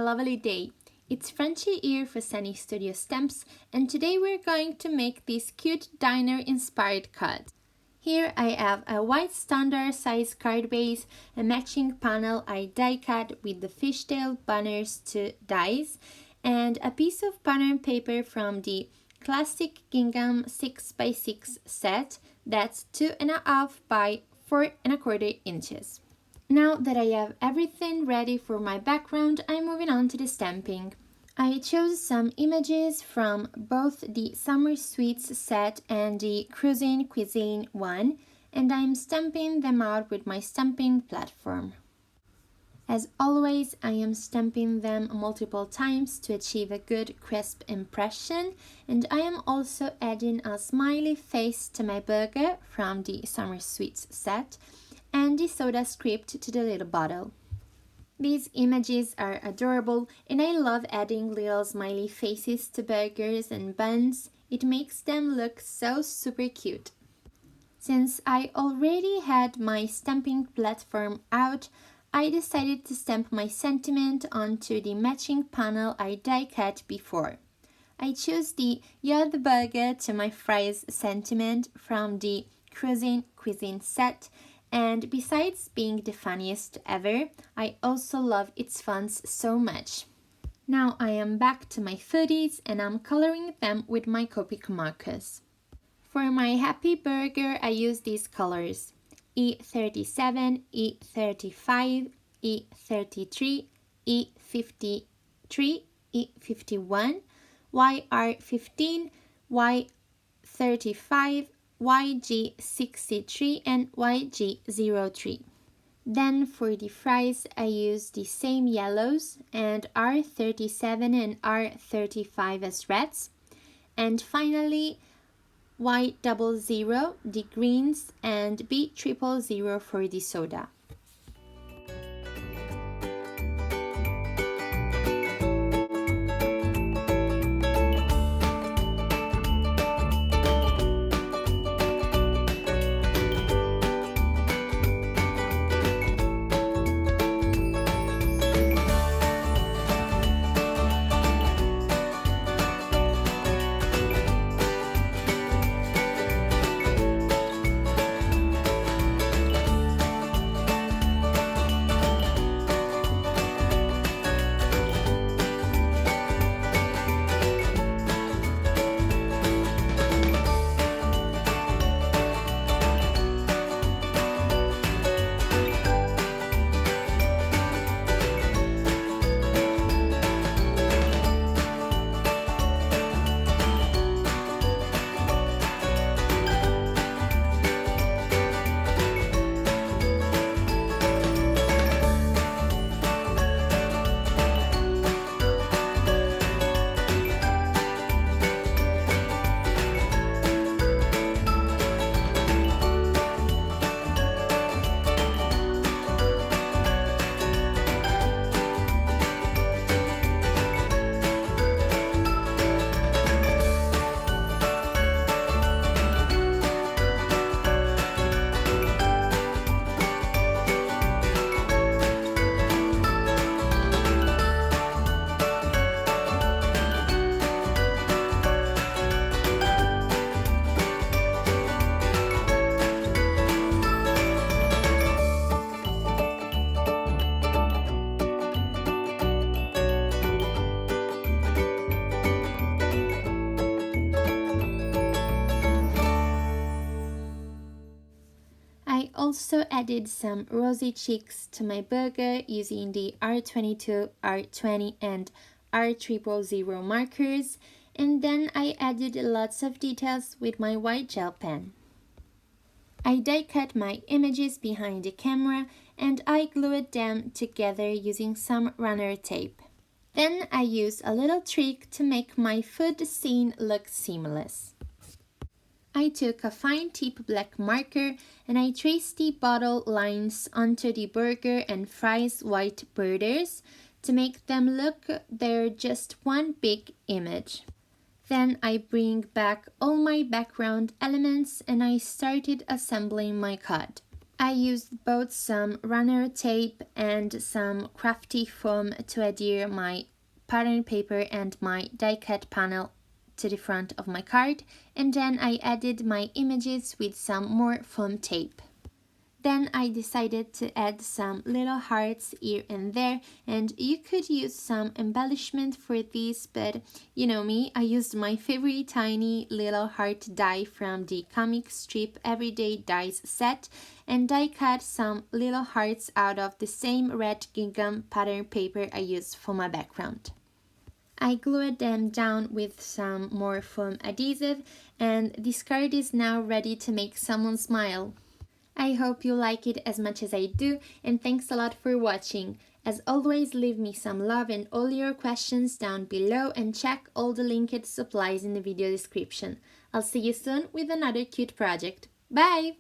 lovely day. It's Franci here for Sunny Studio Stamps, and today we're going to make this cute diner-inspired card. Here I have a white standard size card base, a matching panel I die cut with the Fishtail Banner Dies, and a piece of pattern paper from the classic gingham 6x6 set that's 2.5 by 4.25 inches. Now that I have everything ready for my background, I'm moving on to the stamping. I chose some images from both the Summer Sweets set and the Cruisin Cuisine one, and I'm stamping them out with my stamping platform. As always, I am stamping them multiple times to achieve a good crisp impression, and I am also adding a smiley face to my burger from the Summer Sweets set and the soda script to the little bottle. These images are adorable, and I love adding little smiley faces to burgers and buns. It makes them look so super cute. Since I already had my stamping platform out, I decided to stamp my sentiment onto the matching panel I die cut before. I chose the "You're the burger to my fries" sentiment from the Cruisin Cuisine set, and besides being the funniest ever, I also love its fonts so much. Now I am back to my foodies and I'm coloring them with my Copic markers. For my happy burger, I use these colors: E37, E35, E33, E53, E51, YR15, Y35, YG63 and YG03. Then for the fries, I use the same yellows and R37 and R35 as reds. And finally, Y00, the greens, and B000 for the soda. I also added some rosy cheeks to my burger using the R22, R20 and R000 markers, and then I added lots of details with my white gel pen. I die cut my images behind the camera and I glued them together using some runner tape. Then I used a little trick to make my food scene look seamless. I took a fine tip black marker and I traced the bottle lines onto the burger and fries white borders to make them look they're just one big image. Then I bring back all my background elements and I started assembling my card. I used both some runner tape and some crafty foam to adhere my pattern paper and my die-cut panel to the front of my card, and then I added my images with some more foam tape. Then I decided to add some little hearts here and there, and you could use some embellishment for this, but you know me, I used my favorite tiny little heart die from the comic strip Everyday Dies set, and I cut some little hearts out of the same red gingham pattern paper I used for my background. I glued them down with some more foam adhesive, and this card is now ready to make someone smile. I hope you like it as much as I do, and thanks a lot for watching. As always, leave me some love and all your questions down below, and check all the linked supplies in the video description. I'll see you soon with another cute project. Bye!